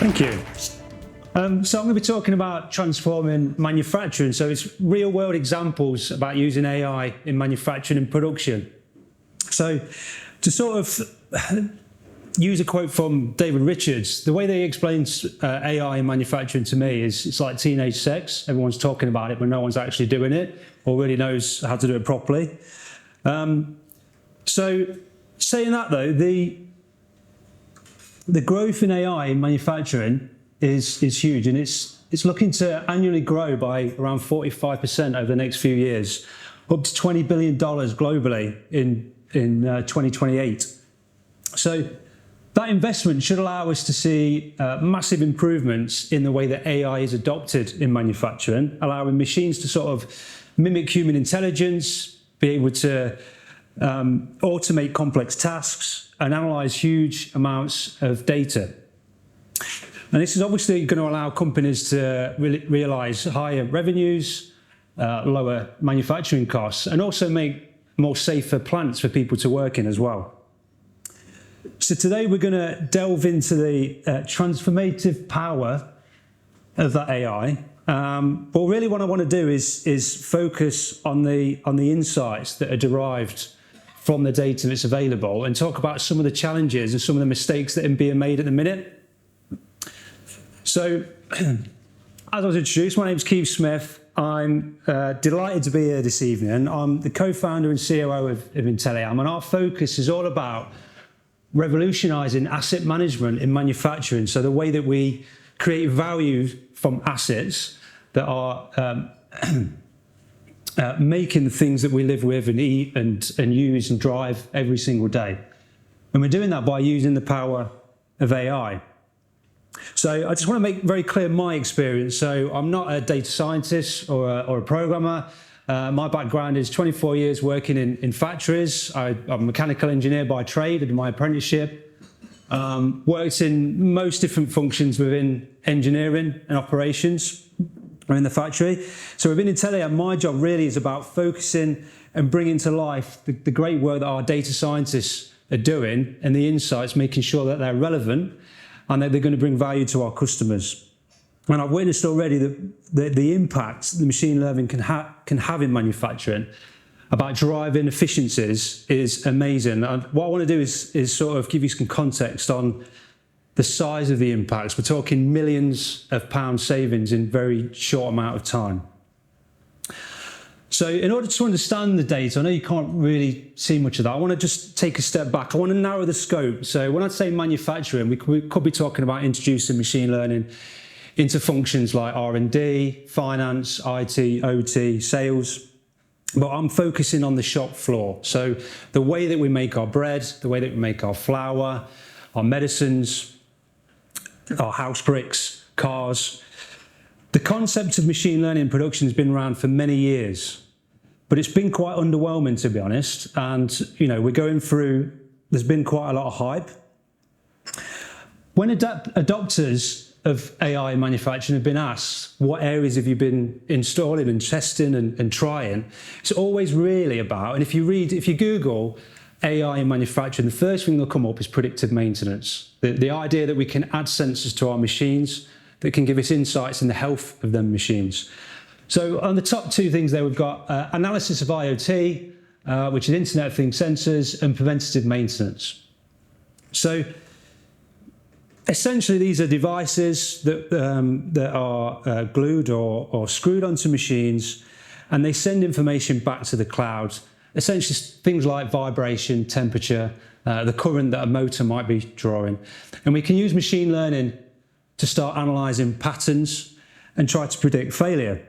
Thank you. So I'm going to be talking about transforming manufacturing. So it's real world examples about using AI in manufacturing and production. So to sort of use a quote from David Richards, the way that he explains AI in manufacturing to me is it's like teenage sex. Everyone's talking about it, but no one's actually doing it or really knows how to do it properly. So saying that though, the growth in AI in manufacturing is huge, and it's looking to annually grow by around 45% over the next few years, up to $20 billion globally in 2028. So that investment should allow us to see massive improvements in the way that AI is adopted in manufacturing, allowing machines to sort of mimic human intelligence, be able to automate complex tasks and analyze huge amounts of data. And this is obviously going to allow companies to realize higher revenues, lower manufacturing costs, and also make more safer plants for people to work in as well. So today we're going to delve into the transformative power of that AI. But really what I want to do is focus on the insights that are derived from the data that's available and talk about some of the challenges and some of the mistakes that are being made at the minute. So, as I was introduced, my name is Keith Smith. I'm delighted to be here this evening. I'm the co-founder and COO of Intelliam, and our focus is all about revolutionising asset management in manufacturing. So the way that we create value from assets that are making the things that we live with and eat and use and drive every single day. And we're doing that by using the power of AI. So I just want to make very clear my experience. So I'm not a data scientist or a programmer. My background is 24 years working in factories. I'm a mechanical engineer by trade. I did my apprenticeship. Worked in most different functions within engineering and operations or in the factory. So within Intelliam, my job really is about focusing and bringing to life the great work that our data scientists are doing and the insights, making sure that they're relevant and that they're going to bring value to our customers. And I've witnessed already the impact the machine learning can have in manufacturing about driving efficiencies is amazing. And what I want to do is sort of give you some context on the size of the impacts. We're talking millions of pounds savings in a very short amount of time. So in order to understand the data, I know you can't really see much of that. I want to just take a step back. I want to narrow the scope. So when I say manufacturing, we could be talking about introducing machine learning into functions like R&D, finance, IT, OT, sales. But I'm focusing on the shop floor. So the way that we make our bread, the way that we make our flour, our medicines, our house bricks, cars. The concept of machine learning in production has been around for many years, but it's been quite underwhelming, to be honest. And, you know, there's been quite a lot of hype. When adopters of AI in manufacturing have been asked, what areas have you been installing and testing and trying? It's always really about, and if you Google AI in manufacturing, the first thing that'll come up is predictive maintenance. The idea that we can add sensors to our machines that can give us insights in the health of them machines. So on the top two things there, we've got analysis of IoT, which is Internet of Things sensors, and preventative maintenance. So essentially, these are devices that are glued or screwed onto machines, and they send information back to the cloud. Essentially, things like vibration, temperature, the current that a motor might be drawing. And we can use machine learning to start analysing patterns and try to predict failure.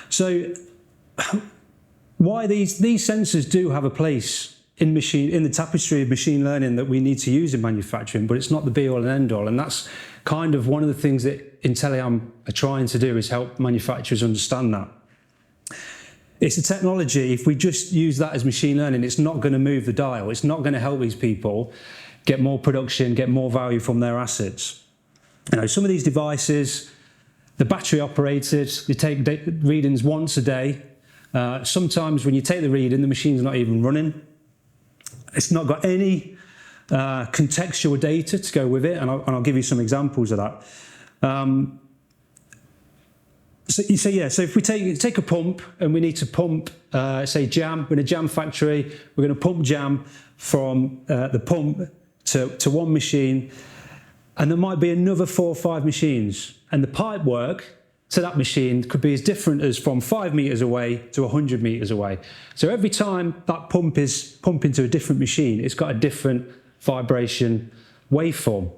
So why these sensors do have a place in the tapestry of machine learning that we need to use in manufacturing, but it's not the be all and end all. And that's kind of one of the things that Intelliam are trying to do, is help manufacturers understand that. It's a technology, if we just use that as machine learning, it's not going to move the dial. It's not going to help these people get more production, get more value from their assets. You know, some of these devices, they're battery operated, they take readings once a day. Sometimes when you take the reading, the machine's not even running. It's not got any contextual data to go with it, and I'll give you some examples of that. So if we take a pump and we need to pump, say jam, we're in a jam factory, we're going to pump jam from the pump to one machine, and there might be another 4 or 5 machines, and the pipe work to that machine could be as different as from 5 meters away to 100 meters away. So every time that pump is pumping to a different machine, it's got a different vibration waveform.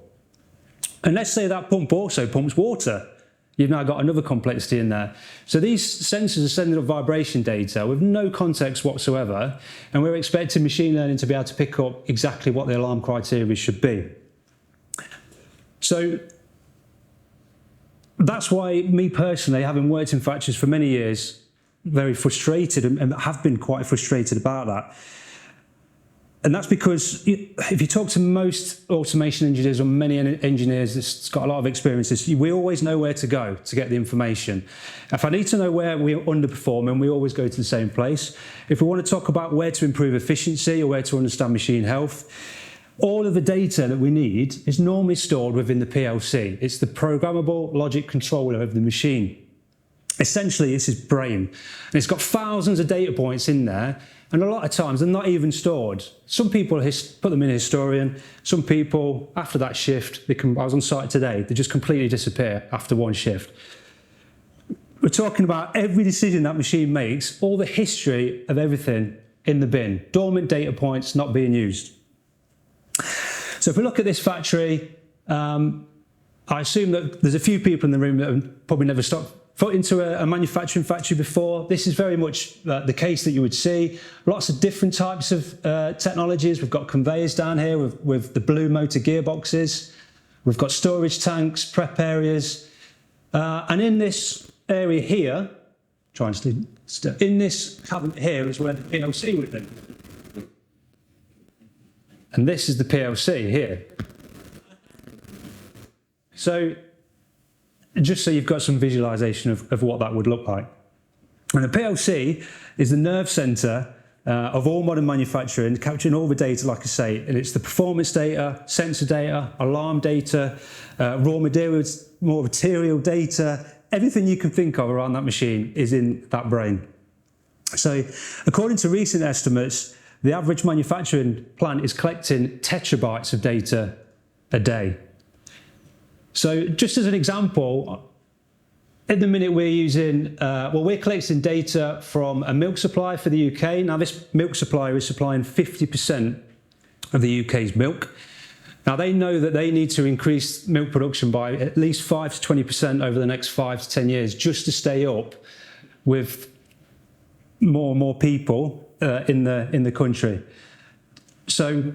And let's say that pump also pumps water. You've now got another complexity in there. So these sensors are sending up vibration data with no context whatsoever, and we're expecting machine learning to be able to pick up exactly what the alarm criteria should be. So that's why me personally, having worked in factories for many years, very frustrated and have been quite frustrated about that. And that's because if you talk to most automation engineers or many engineers that's got a lot of experiences, we always know where to go to get the information. If I need to know where we're underperforming, we always go to the same place. If we want to talk about where to improve efficiency or where to understand machine health, all of the data that we need is normally stored within the PLC. It's the programmable logic controller of the machine. Essentially, it's his brain. And it's got thousands of data points in there, and a lot of times they're not even stored. Some people put them in a historian. Some people, after that shift, I was on site today, they just completely disappear after one shift. We're talking about every decision that machine makes, all the history of everything in the bin. Dormant data points not being used. So if we look at this factory, I assume that there's a few people in the room that have probably never stepped foot into a manufacturing factory before. This is very much the case that you would see. Lots of different types of technologies. We've got conveyors down here with the blue motor gearboxes. We've got storage tanks, prep areas. And in this area here, in this cabinet here is where the PLC would be. And this is the PLC here. So just so you've got some visualization of what that would look like. And the PLC is the nerve center of all modern manufacturing, capturing all the data, like I say, and it's the performance data, sensor data, alarm data, raw material data, everything you can think of around that machine is in that brain. So according to recent estimates, the average manufacturing plant is collecting terabytes of data a day. So just as an example, at the minute we're using, we're collecting data from a milk supplier for the UK. Now this milk supplier is supplying 50% of the UK's milk. Now they know that they need to increase milk production by at least 5 to 20% over the next 5 to 10 years just to stay up with more and more people in the country. So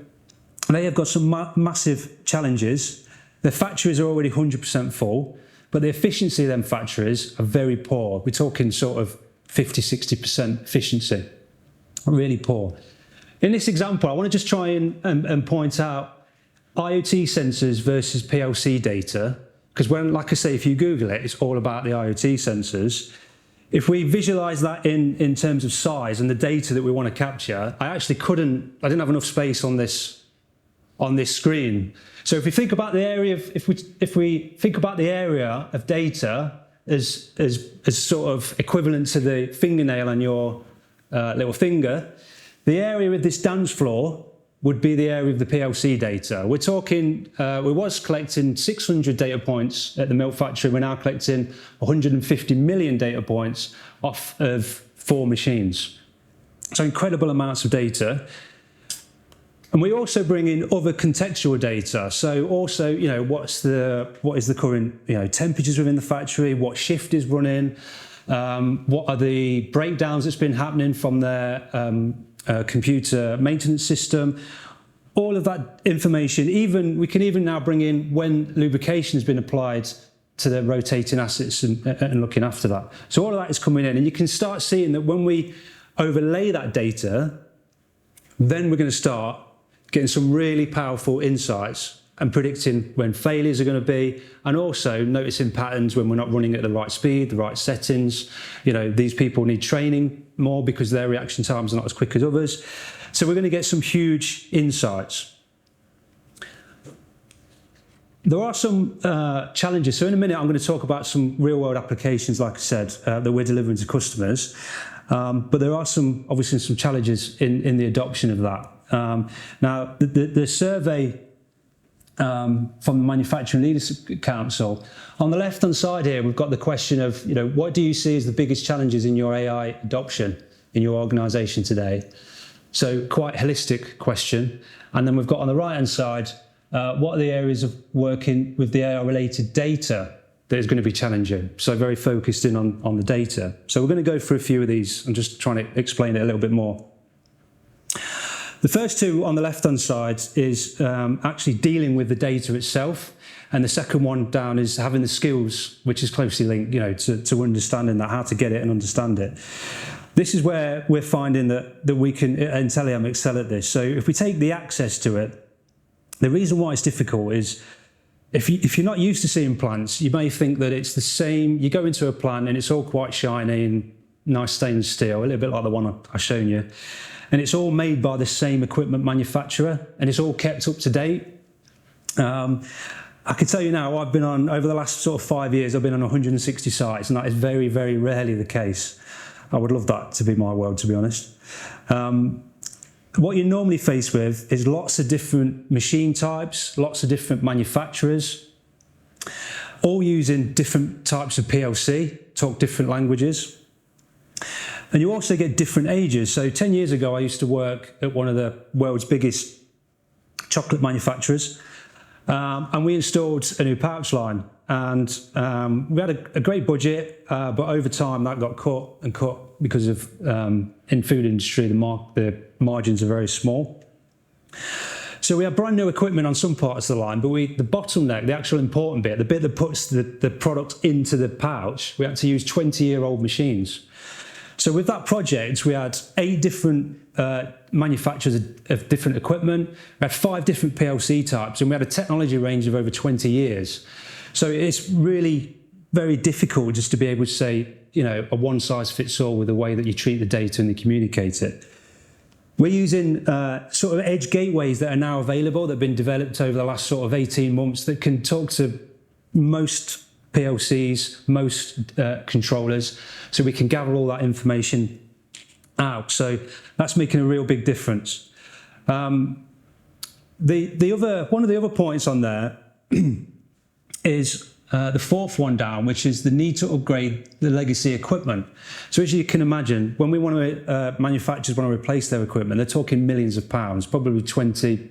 they have got some massive challenges. Their factories are already 100% full, but the efficiency of them factories are very poor. We're talking sort of 50, 60% efficiency, really poor. In this example, I want to just try and point out IoT sensors versus PLC data, because like I say, if you Google it, it's all about the IoT sensors. If we visualize that in terms of size and the data that we want to capture, I didn't have enough space on this screen. So if we think about the area of, if we think about the area of data as sort of equivalent to the fingernail on your little finger, the area of this dance floor would be the area of the PLC data. We're talking, we was collecting 600 data points at the milk factory. We're now collecting 150 million data points off of 4 machines. So incredible amounts of data. And we also bring in other contextual data. So also, what is the current, temperatures within the factory, what shift is running, what are the breakdowns that's been happening from their computer maintenance system. All of that information, we can even now bring in when lubrication has been applied to the rotating assets and looking after that. So all of that is coming in, and you can start seeing that when we overlay that data, then we're going to start getting some really powerful insights and predicting when failures are going to be, and also noticing patterns when we're not running at the right speed, the right settings. These people need training more because their reaction times are not as quick as others. So we're going to get some huge insights. There are some challenges. So in a minute, I'm going to talk about some real-world applications, like I said, that we're delivering to customers. But there are obviously some challenges in the adoption of that. Now, the survey from the Manufacturing Leaders Council, on the left-hand side here, we've got the question of, what do you see as the biggest challenges in your AI adoption in your organisation today? So quite holistic question. And then we've got on the right-hand side, what are the areas of working with the AI-related data that is going to be challenging? So very focused in on the data. So we're going to go through a few of these. I'm just trying to explain it a little bit more. The first two on the left-hand side is actually dealing with the data itself. And the second one down is having the skills, which is closely linked, to understanding that, how to get it and understand it. This is where we're finding that we can, at Intelliam, excel at this. So if we take the access to it, the reason why it's difficult is if you're not used to seeing plants, you may think that it's the same. You go into a plant and it's all quite shiny and nice stainless steel, a little bit like the one I've shown you. And it's all made by the same equipment manufacturer and it's all kept up to date. I can tell you now, I've been on, over the last sort of 5 years, I've been on 160 sites, and that is very, very rarely the case. I would love that to be my world, to be honest. What you're normally faced with is lots of different machine types, lots of different manufacturers, all using different types of PLC, talk different languages. And you also get different ages. So 10 years ago, I used to work at one of the world's biggest chocolate manufacturers. And we installed a new pouch line. And we had a great budget, but over time that got cut and cut because of, in food industry, the margins are very small. So we had brand new equipment on some parts of the line, but the bottleneck, the actual important bit, the bit that puts the product into the pouch, we had to use 20-year-old machines. So with that project, we had 8 different manufacturers of different equipment. We had 5 different PLC types, and we had a technology range of over 20 years. So it's really very difficult just to be able to say, a one-size-fits-all with the way that you treat the data and you communicate it. We're using sort of edge gateways that are now available, that have been developed over the last sort of 18 months that can talk to most PLCs, most controllers, so we can gather all that information out. So that's making a real big difference. One of the other points on there is the fourth one down, which is the need to upgrade the legacy equipment. So as you can imagine, when we want to, manufacturers want to replace their equipment, they're talking millions of pounds, probably 20,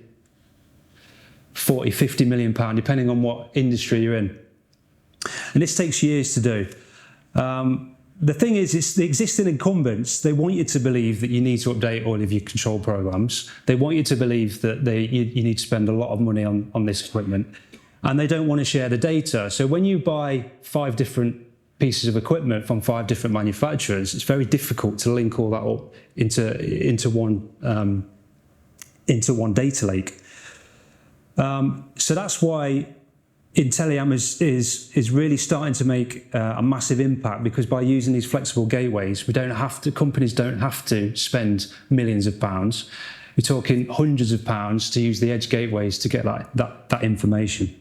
40, 50 million pounds, depending on what industry you're in. And this takes years to do. The thing is, it's the existing incumbents, they want you to believe that you need to update all of your control programs. They want you to believe that you need to spend a lot of money on this equipment. And they don't want to share the data. So when you buy 5 different pieces of equipment from 5 different manufacturers, it's very difficult to link all that up into one data lake. So that's why Intelliam is really starting to make a massive impact, because by using these flexible gateways, companies don't have to spend millions of pounds. We're talking hundreds of pounds to use the edge gateways to get that information.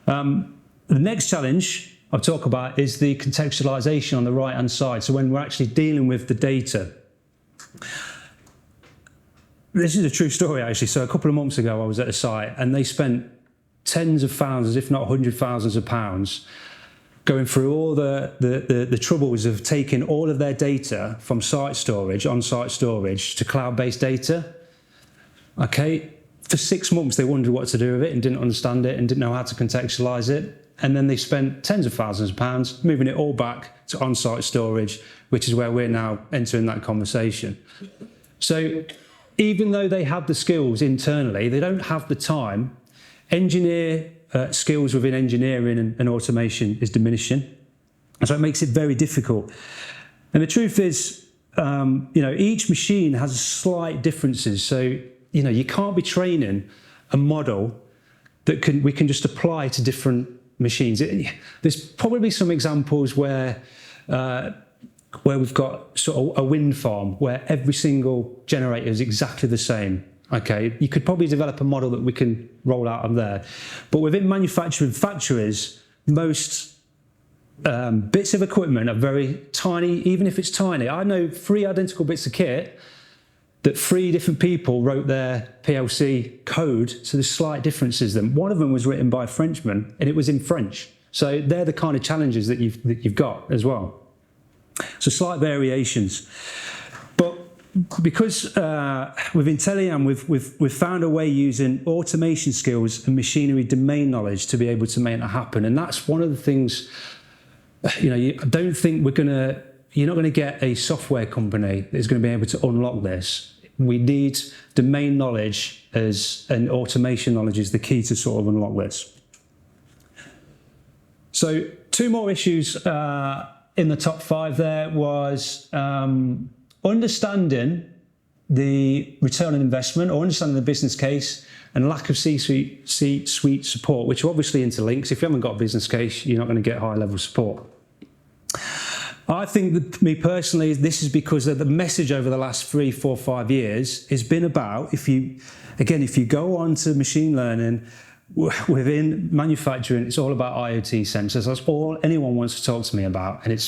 The next challenge I'll talk about is the contextualization on the right-hand side. So when we're actually dealing with the data. This is a true story, actually. So a couple of months ago, I was at a site and they spent tens of thousands, if not hundreds of thousands of pounds, going through all the troubles of taking all of their data from on-site storage to cloud-based data. Okay, for 6 months they wondered what to do with it and didn't understand it and didn't know how to contextualize it. And then they spent tens of thousands of pounds moving it all back to on-site storage, which is where we're now entering that conversation. So even though they have the skills internally, they don't have the time. Engineer skills within engineering and automation is diminishing. And so it makes it very difficult. And the truth is, each machine has slight differences. So, you can't be training a model that we can just apply to different machines. There's probably some examples where we've got sort of a wind farm where every single generator is exactly the same. Okay, you could probably develop a model that we can roll out of there. But within manufacturing factories, most bits of equipment are very tiny, even if it's tiny. I know 3 identical bits of kit that 3 different people wrote their PLC code, so there's slight differences in them. One of them was written by a Frenchman, and it was in French. So they're the kind of challenges that you've got as well. So slight variations. But because with Intelliam, we've found a way using automation skills and machinery domain knowledge to be able to make that happen. And that's one of the things, I don't think you're not going to get a software company that is going to be able to unlock this. We need domain knowledge and automation knowledge is the key to sort of unlock this. So 2 more issues in the top 5 there was understanding the return on investment or understanding the business case and lack of C-suite support, which are obviously interlinks. If you haven't got a business case, you're not going to get high-level support. I think that, me personally, this is because the message over the last 3, 4, 5 years has been about, if you go on to machine learning within manufacturing, it's all about IoT sensors. That's all anyone wants to talk to me about. And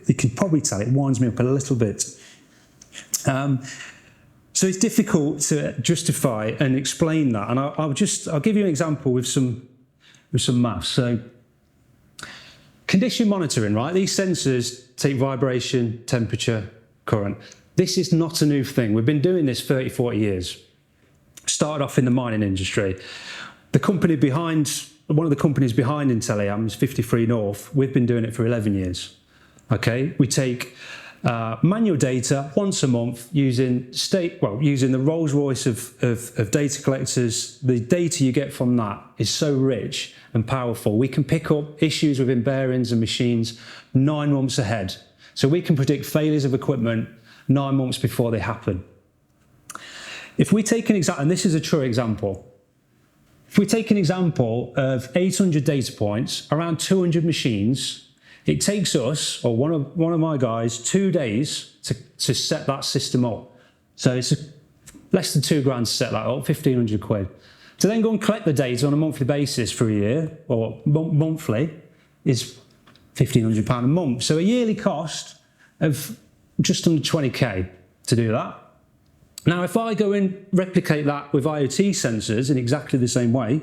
you can probably tell it winds me up a little bit. So it's difficult to justify and explain that. And I'll give you an example with some maths. So condition monitoring, right? These sensors take vibration, temperature, current. This is not a new thing. We've been doing this 30, 40 years. Started off in the mining industry. One of the companies behind Intelliam is 53 North. We've been doing it for 11 years. Okay, we take manual data once a month using the Rolls Royce of data collectors. The data you get from that is so rich and powerful. We can pick up issues within bearings and machines 9 months ahead. So we can predict failures of equipment 9 months before they happen. If we take an example, and this is a true example, if we take an example of 800 data points, around 200 machines, it takes us, or one of my guys, 2 days to set that system up. So it's less than £2,000 to set that up, 1,500 quid. To then go and collect the data on a monthly basis for a year, or monthly, is £1,500 a month. So a yearly cost of just under 20k to do that. Now, if I go and replicate that with IoT sensors in exactly the same way,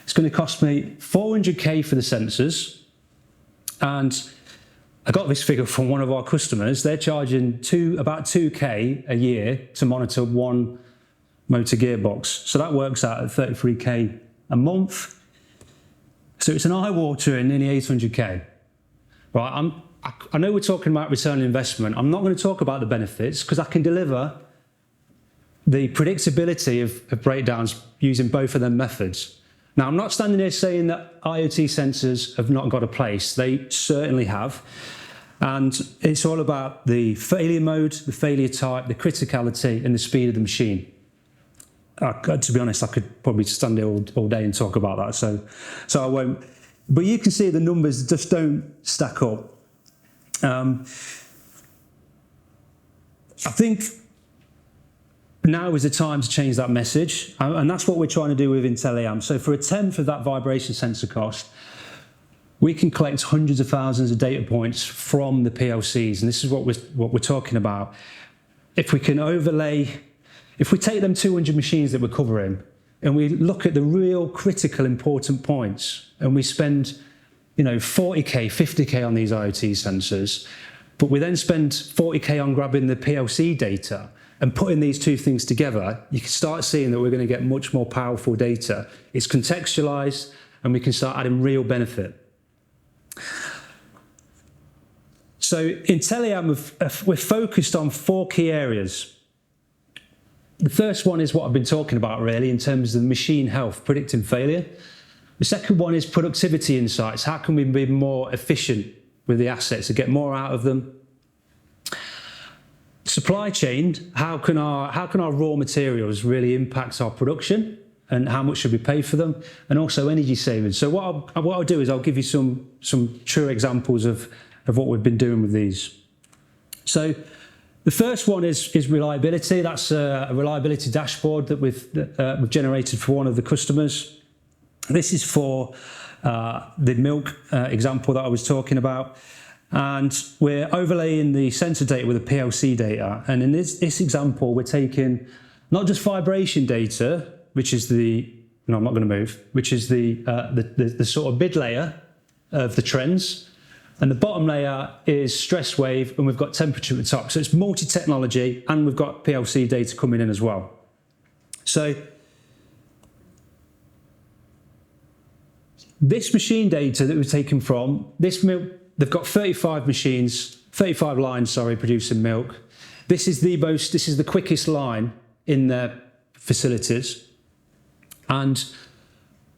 it's going to cost me 400k for the sensors. And I got this figure from one of our customers. They're charging about 2k a year to monitor one motor gearbox. So that works out at 33k a month. So it's an eye-watering nearly 800k. Right? I know we're talking about return on investment. I'm not going to talk about the benefits because I can deliver the predictability of breakdowns using both of them methods. Now, I'm not standing here saying that IoT sensors have not got a place. They certainly have. And it's all about the failure mode, the failure type, the criticality, and the speed of the machine. To be honest, I could probably stand here all day and talk about that, so I won't. But you can see the numbers just don't stack up. I think now is the time to change that message, and that's what we're trying to do with Intelliam. So for a tenth of that vibration sensor cost, we can collect hundreds of thousands of data points from the PLCs, and this is what we're talking about. If we can if we take them 200 machines that we're covering, and we look at the real critical important points, and we spend 40k, 50k on these IoT sensors, but we then spend 40k on grabbing the PLC data, and putting these two things together, you can start seeing that we're going to get much more powerful data. It's contextualized, and we can start adding real benefit. So Intelliam, we're focused on 4 key areas. The first one is what I've been talking about really in terms of machine health, predicting failure. The second one is productivity insights. How can we be more efficient with the assets and get more out of them? Supply chain, how can our raw materials really impact our production, and how much should we pay for them? And also energy savings. So what I'll do is I'll give you some true examples of what we've been doing with these. So The first one is reliability. That's a reliability dashboard that we've generated for one of the customers. This is for the milk example that I was talking about. And we're overlaying the sensor data with the PLC data. And in this example, we're taking not just vibration data, which is I'm not going to move, which is the sort of mid layer of the trends. And the bottom layer is stress wave, and we've got temperature at the top. So it's multi-technology, and we've got PLC data coming in as well. So this machine data that we've taken from this milk, they've got 35 lines, producing milk. This is the quickest line in their facilities. And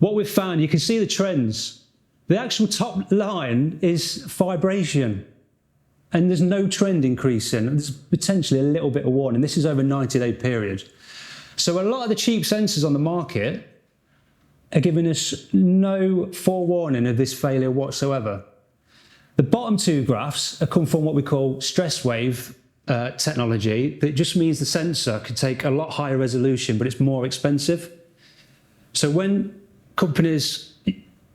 what we've found, you can see the trends. The actual top line is vibration, and there's no trend increasing. There's potentially a little bit of warning. This is over a 90-day period. So a lot of the cheap sensors on the market are giving us no forewarning of this failure whatsoever. The bottom two graphs have come from what we call stress wave technology. That just means the sensor could take a lot higher resolution, but it's more expensive. So when companies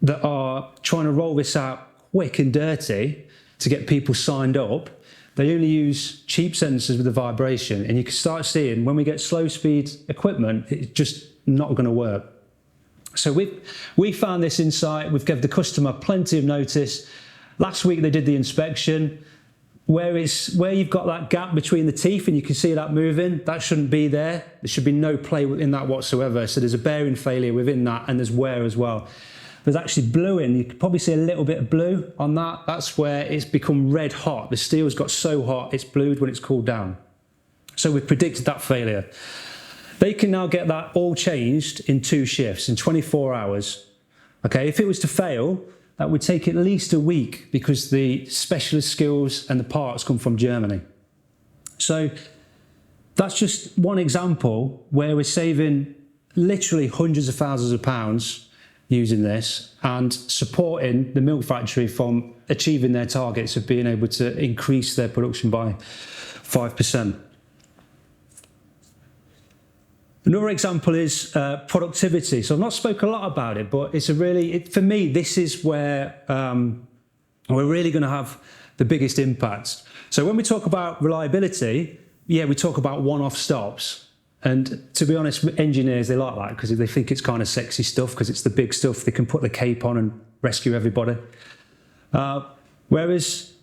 that are trying to roll this out quick and dirty to get people signed up, they only use cheap sensors with the vibration, and you can start seeing when we get slow speed equipment, it's just not going to work. So we found this insight. We've given the customer plenty of notice. Last week they did the inspection. Where you've got that gap between the teeth and you can see that moving, that shouldn't be there. There should be no play in that whatsoever. So there's a bearing failure within that, and there's wear as well. There's actually bluing. You can probably see a little bit of blue on that. That's where it's become red hot. The steel's got so hot, it's blued when it's cooled down. So we've predicted that failure. They can now get that all changed in 2 shifts, in 24 hours. Okay, if it was to fail, that would take at least a week because the specialist skills and the parts come from Germany. So that's just one example where we're saving literally hundreds of thousands of pounds using this and supporting the milk factory from achieving their targets of being able to increase their production by 5%. Another example is productivity. So I've not spoken a lot about it, but it's for me, this is where we're really going to have the biggest impact. So when we talk about reliability, we talk about one-off stops. And to be honest, engineers, they like that because they think it's kind of sexy stuff because it's the big stuff. They can put the cape on and rescue everybody. Whereas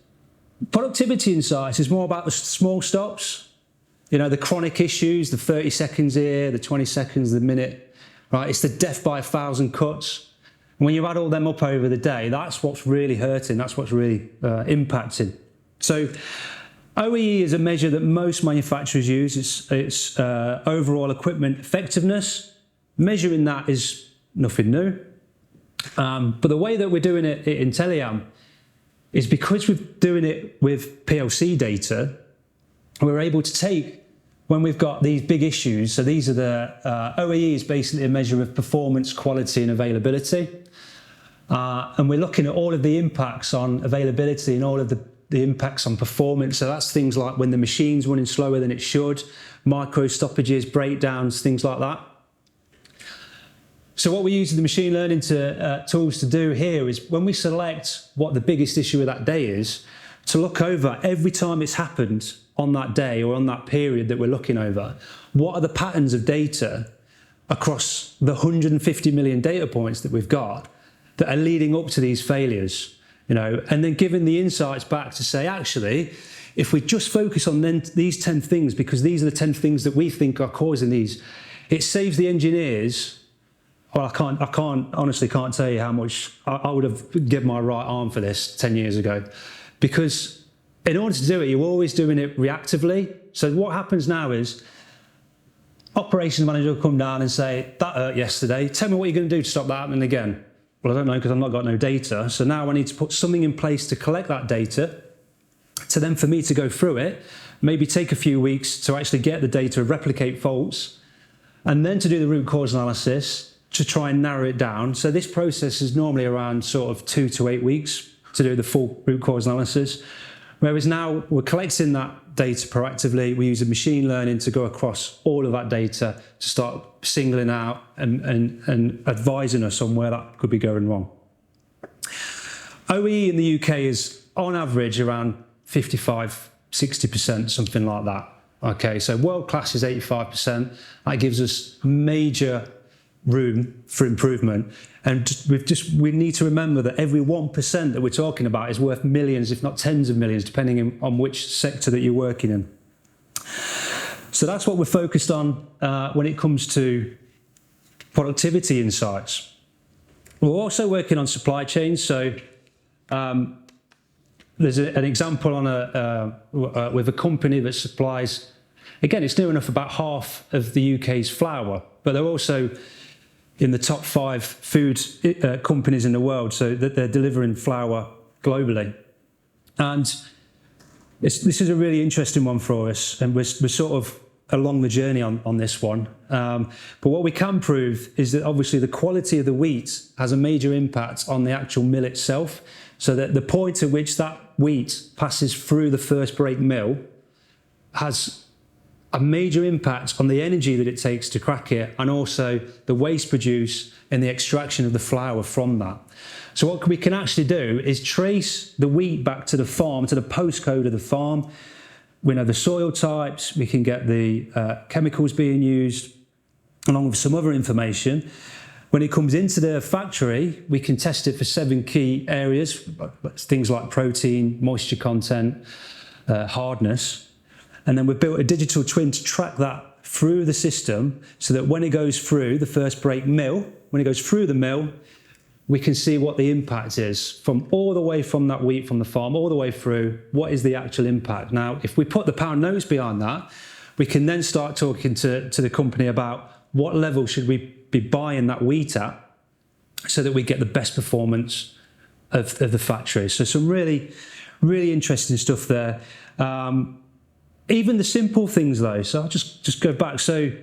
productivity insights is more about the small stops. You know, the chronic issues, the 30 seconds here, the 20 seconds, the minute, right? It's the death by 1,000 cuts. And when you add all them up over the day, that's what's really hurting. That's what's really impacting. So OEE is a measure that most manufacturers use. It's overall equipment effectiveness. Measuring that is nothing new. But the way that we're doing it at Intelliam is because we're doing it with PLC data, we're able to take, when we've got these big issues, so these are the, OEE is basically a measure of performance, quality and availability. And we're looking at all of the impacts on availability and all of the impacts on performance. So that's things like when the machine's running slower than it should, micro stoppages, breakdowns, things like that. So what we're using the machine learning tools to do here is when we select what the biggest issue of that day is, to look over every time it's happened on that day or on that period that we're looking over, what are the patterns of data across the 150 million data points that we've got that are leading up to these failures, you know, and then giving the insights back to say, actually, if we just focus on these 10 things, because these are the 10 things that we think are causing these, it saves the engineers. Well, I honestly can't tell you how much I would have given my right arm for this 10 years ago. Because in order to do it, you're always doing it reactively. So what happens now is operations manager will come down and say, that hurt yesterday. Tell me what you're going to do to stop that happening again. Well, I don't know because I've not got no data. So now I need to put something in place to collect that data, to then for me to go through it, maybe take a few weeks to actually get the data, replicate faults, and then to do the root cause analysis to try and narrow it down. So this process is normally around sort of 2 to 8 weeks to do the full root cause analysis. Whereas now we're collecting that data proactively. We use machine learning to go across all of that data to start singling out and advising us on where that could be going wrong. OEE in the UK is on average around 55, 60%, something like that. Okay, so world class is 85%. That gives us major room for improvement. And we need to remember that every 1% that we're talking about is worth millions, if not tens of millions, depending on which sector that you're working in. So that's what we're focused on when it comes to productivity insights. We're also working on supply chains. So there's an example on with a company that supplies, again, it's near enough about half of the UK's flour, but they're also in the top 5 food companies in the world, so that they're delivering flour globally. And this is a really interesting one for us, and we're sort of along the journey on this one. But what we can prove is that obviously the quality of the wheat has a major impact on the actual mill itself, so that the point at which that wheat passes through the first break mill has a major impact on the energy that it takes to crack it, and also the waste produced in the extraction of the flour from that. So what we can actually do is trace the wheat back to the farm, to the postcode of the farm. We know the soil types, we can get the chemicals being used, along with some other information. When it comes into the factory, we can test it for 7 key areas, things like protein, moisture content, hardness. And then we've built a digital twin to track that through the system, so that when it goes through the first break mill, when it goes through the mill, we can see what the impact is from all the way from that wheat from the farm, all the way through. What is the actual impact? Now, if we put the pound notes behind that, we can then start talking to the company about what level should we be buying that wheat at, so that we get the best performance of the factory. So some really, really interesting stuff there. Even the simple things though, so I'll just go back. So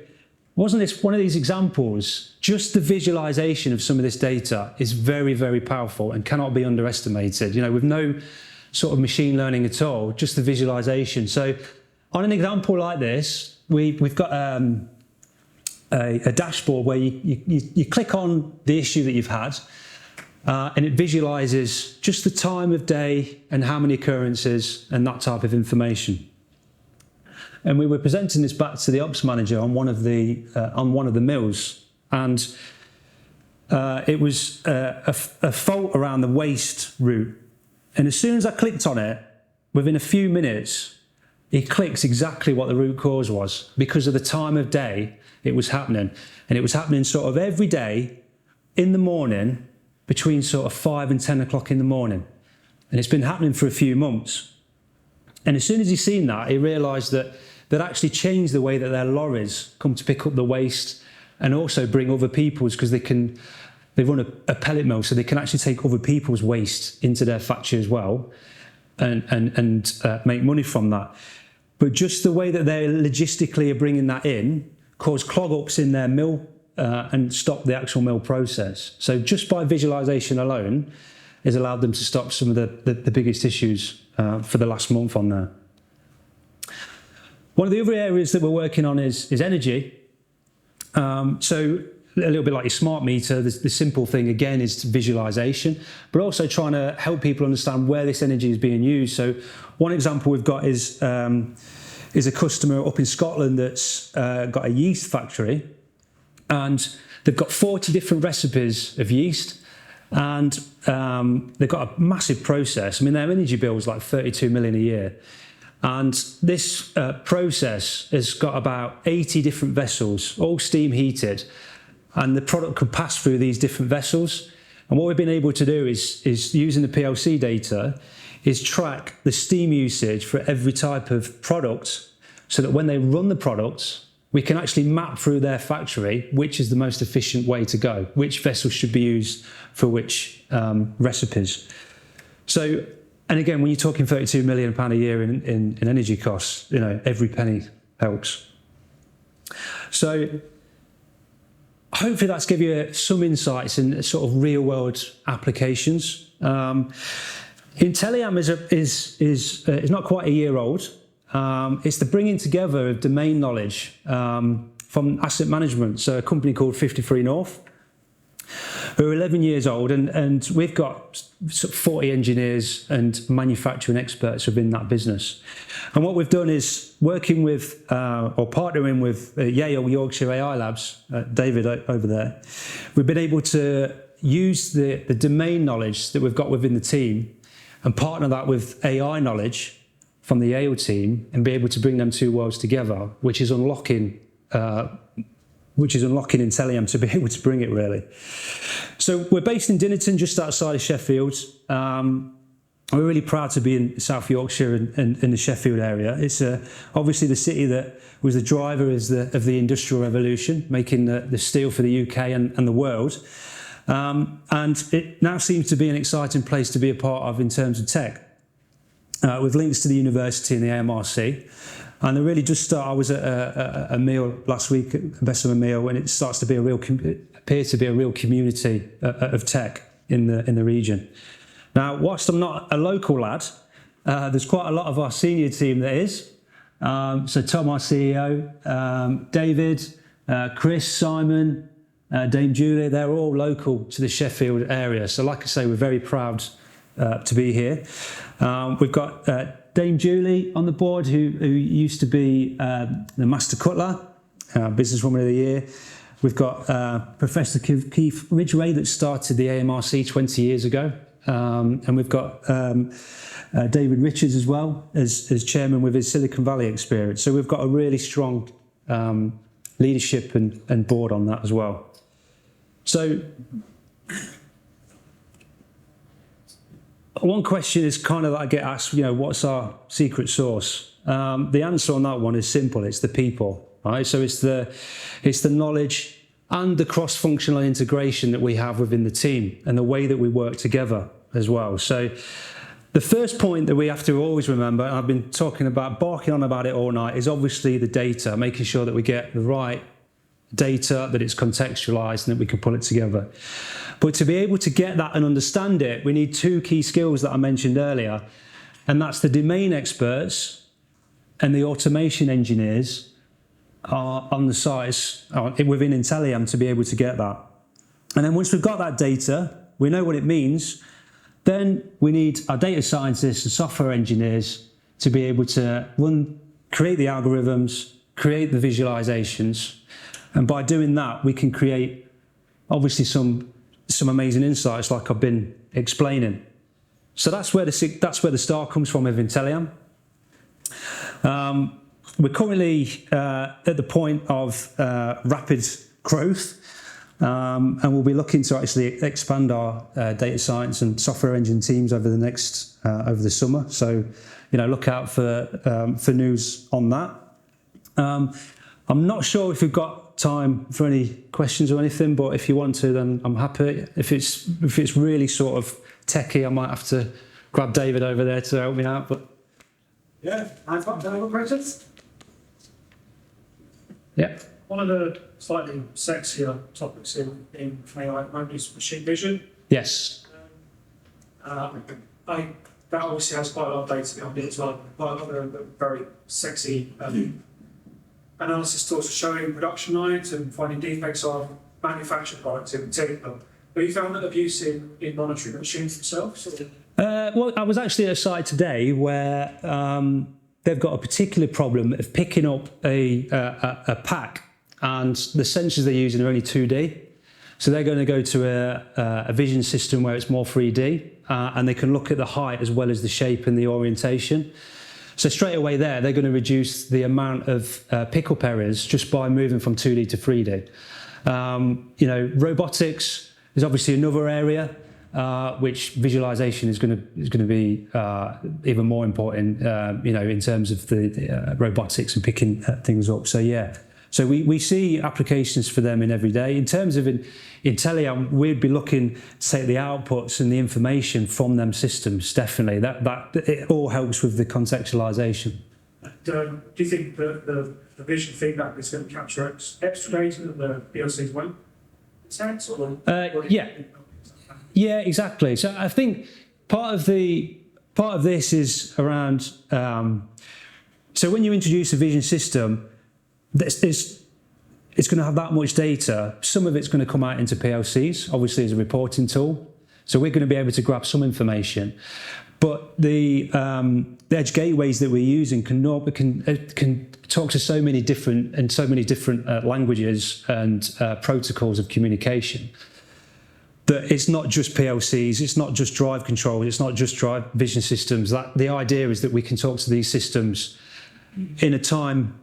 wasn't this one of these examples? Just the visualization of some of this data is very, very powerful and cannot be underestimated. You know, with no sort of machine learning at all, just the visualization. So on an example like this, we've got a dashboard where you click on the issue that you've had, and it visualizes just the time of day and how many occurrences and that type of information. And we were presenting this back to the ops manager on one of the mills, and it was a fault around the waste route. And as soon as I clicked on it, within a few minutes, he clicks exactly what the root cause was, because of the time of day it was happening. And it was happening sort of every day in the morning, between sort of 5 and 10 o'clock in the morning. And it's been happening for a few months. And as soon as he's seen that, he realised that actually changed the way that their lorries come to pick up the waste, and also bring other people's, because they run a pellet mill, so they can actually take other people's waste into their factory as well, and make money from that. But just the way that they logistically are bringing that in caused clog-ups in their mill and stop the actual mill process. So just by visualization alone has allowed them to stop some of the biggest issues for the last month on there. One of the other areas that we're working on is energy. So a little bit like your smart meter, the simple thing again is visualization, but also trying to help people understand where this energy is being used. So one example we've got is a customer up in Scotland that's got a yeast factory, and they've got 40 different recipes of yeast, and they've got a massive process. I mean, their energy bill is like 32 million a year. And this process has got about 80 different vessels, all steam heated, and the product could pass through these different vessels. And what we've been able to do is using the PLC data, is track the steam usage for every type of product, so that when they run the products, we can actually map through their factory which is the most efficient way to go, which vessels should be used for which recipes. So, and again, when you're talking £32 million a year in energy costs, you know, every penny helps. So hopefully that's given you some insights in sort of real world applications. Intelliam is not quite a year old. It's the bringing together of domain knowledge from asset management. So a company called 53 North, who are 11 years old, and we've got 40 engineers and manufacturing experts within that business. And what we've done is working with or partnering with Yale Yorkshire AI Labs, David over there, we've been able to use the domain knowledge that we've got within the team and partner that with AI knowledge from the Yale team and be able to bring them two worlds together, which is unlocking Intelliam to be able to bring it, really. So we're based in Dinnerton, just outside of Sheffield. We're really proud to be in South Yorkshire and in the Sheffield area. It's obviously the city that was the driver of the Industrial Revolution, making the steel for the UK and the world. And it now seems to be an exciting place to be a part of in terms of tech, with links to the university and the AMRC. And they really just I was at a meal last week, a Bessemer meal, and it starts to be appears to be a real community of tech in the region. Now, whilst I'm not a local lad, there's quite a lot of our senior team that is. So Tom, our CEO, David, Chris, Simon, Dame Julia, they're all local to the Sheffield area. So like I say, we're very proud to be here. We've got Dame Julie on the board, who used to be the Master Cutler, Businesswoman of the Year. We've got Professor Keith Ridgway that started the AMRC 20 years ago. And we've got David Richards as well as chairman with his Silicon Valley experience. So we've got a really strong leadership and board on that as well. So one question is kind of that I get asked, what's our secret sauce? The answer on that one is simple. It's the people, right? So it's the knowledge and the cross-functional integration that we have within the team and the way that we work together as well. So the first point that we have to always remember, and I've been barking on about it all night, is obviously the data, making sure that we get the right data, that it's contextualized and that we can pull it together. But to be able to get that and understand it, we need two key skills that I mentioned earlier, and that's the domain experts and the automation engineers are on the sites within Intelliam to be able to get that. And then once we've got that data, we know what it means, then we need our data scientists and software engineers to be able to create the algorithms, create the visualizations, and by doing that, we can create obviously some amazing insights like I've been explaining. So that's where the star comes from with Intelliam. We're currently at the point of rapid growth, and we'll be looking to actually expand our data science and software engine teams over the summer. So, look out for news on that. I'm not sure if we've got time for any questions or anything, but if you want to, then I'm happy. If it's really sort of techie, I might have to grab David over there to help me out. But yeah, I've got questions. Yeah. One of the slightly sexier topics in AI at the moment is machine vision. Yes. That obviously has quite a lot of data behind it as well. Quite a lot of very sexy analysis tools showing production lines and finding defects on manufactured products in particular. Have you found that abuse in monitoring machines themselves? Well, I was actually at a site today where they've got a particular problem of picking up a pack, and the sensors they're using are only 2D. So they're going to go to a vision system where it's more 3D, and they can look at the height as well as the shape and the orientation. So straight away they're going to reduce the amount of pickup errors just by moving from 2D to 3D. Robotics is obviously another area which visualization is going to be even more important, in terms of the robotics and picking things up. So yeah, so we see applications for them in every day. In terms of Intelliam, we'd be looking to take the outputs and the information from them systems. Definitely, that it all helps with the contextualization. Do you think that the vision feedback is going to capture extra data that the PLCs won't? Yeah. Yeah, exactly. So I think part of the part of this is around, so when you introduce a vision system, it's going to have that much data. Some of it's going to come out into PLCs, obviously as a reporting tool. So we're going to be able to grab some information. But the edge gateways that we're using can talk to so many different languages and protocols of communication, that it's not just PLCs, it's not just drive control, it's not just drive vision systems. The idea is that we can talk to these systems in a time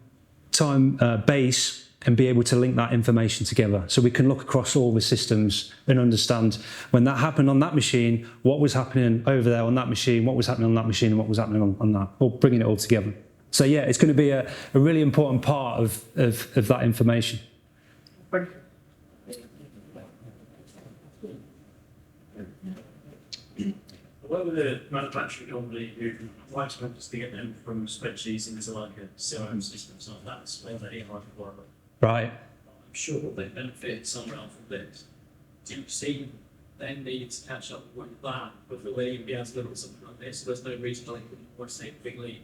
base and be able to link that information together. So we can look across all the systems and understand when that happened on that machine, what was happening over there on that machine, what was happening on that machine, and what was happening on that, or bringing it all together. So yeah, it's going to be a really important part of that information. Thank you. What with a manufacturing company who likes to get them from spreadsheets into like a CRM system, so that's where the AI requirement. Right. I'm sure they benefit somewhere else from this. Do you see then need to catch up with that before they even be able to look at something like this? So there's no reason why they couldn't or say big leap,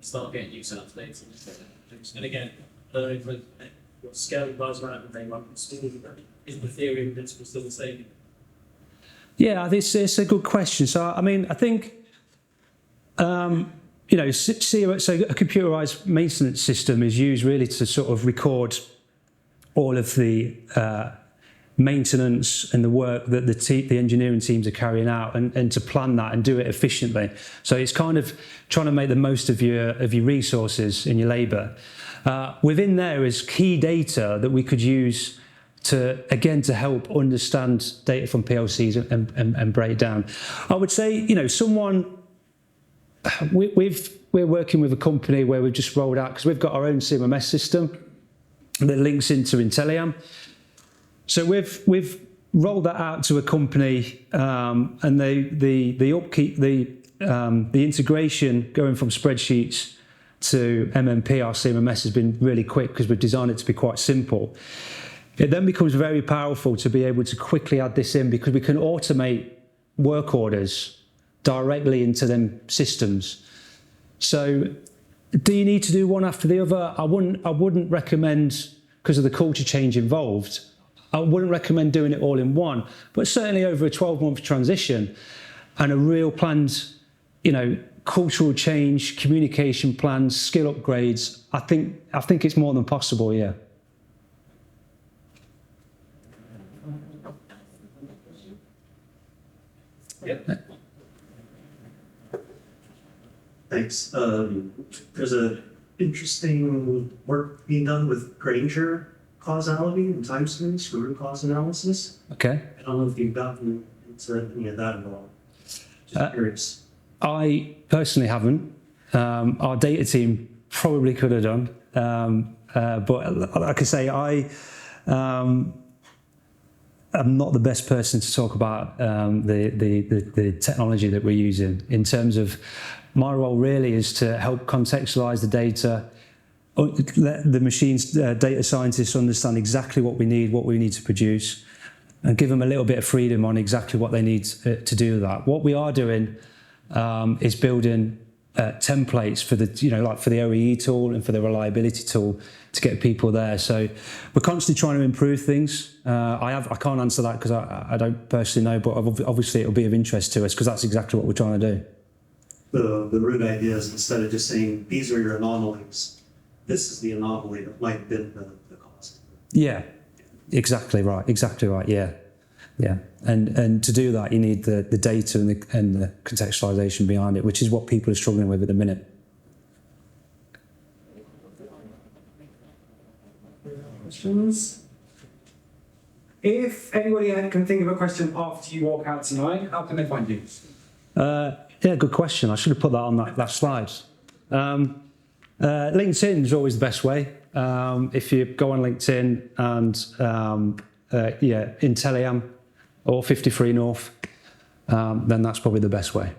start getting use out of data. And again, I don't know what scale guys around and they run still, is the theory and principle still the same? Yeah, it's a good question. So, I mean, I think, you know, so a computerized maintenance system is used really to sort of record all of the maintenance and the work that the engineering teams are carrying out, and to plan that and do it efficiently. So it's kind of trying to make the most of your resources and your labour. Within there is key data that we could use to help understand data from PLCs and break it down. I would say, you know, we're working with a company where we've just rolled out, because we've got our own CMMS system that links into Intelliam. So we've rolled that out to a company, and the upkeep, the integration going from spreadsheets to MMP, our CMMS, has been really quick because we've designed it to be quite simple. It then becomes very powerful to be able to quickly add this in, because we can automate work orders directly into them systems. So do you need to do one after the other? I wouldn't recommend, because of the culture change involved, I wouldn't recommend doing it all in one, but certainly over a 12-month transition and a real planned, you know, cultural change, communication plans, skill upgrades, I think it's more than possible, yeah. Yeah. Thanks. There's an interesting work being done with Granger causality and time series for root cause analysis. Okay. I don't know if you've gotten into any of that at all. Just curious. I personally haven't. Our data team probably could have done. But like I say, I'm not the best person to talk about the technology that we're using. In terms of my role, really is to help contextualize the data, let the machine's data scientists understand exactly what we need to produce, and give them a little bit of freedom on exactly what they need to do that. What we are doing is building templates for the, you know, like for the OEE tool and for the reliability tool to get people there. So we're constantly trying to improve things. I can't answer that because I don't personally know, but obviously it'll be of interest to us because that's exactly what we're trying to do. The root idea is, instead of just saying these are your anomalies, this is the anomaly that might have been the cause. Yeah, exactly right. Yeah. Yeah, and to do that, you need the data and the contextualization behind it, which is what people are struggling with at the minute. Questions? If anybody can think of a question after you walk out tonight, how can they find you? Yeah, good question. I should have put that on that slide. LinkedIn is always the best way. If you go on LinkedIn and Intelliam or 53 North, then that's probably the best way.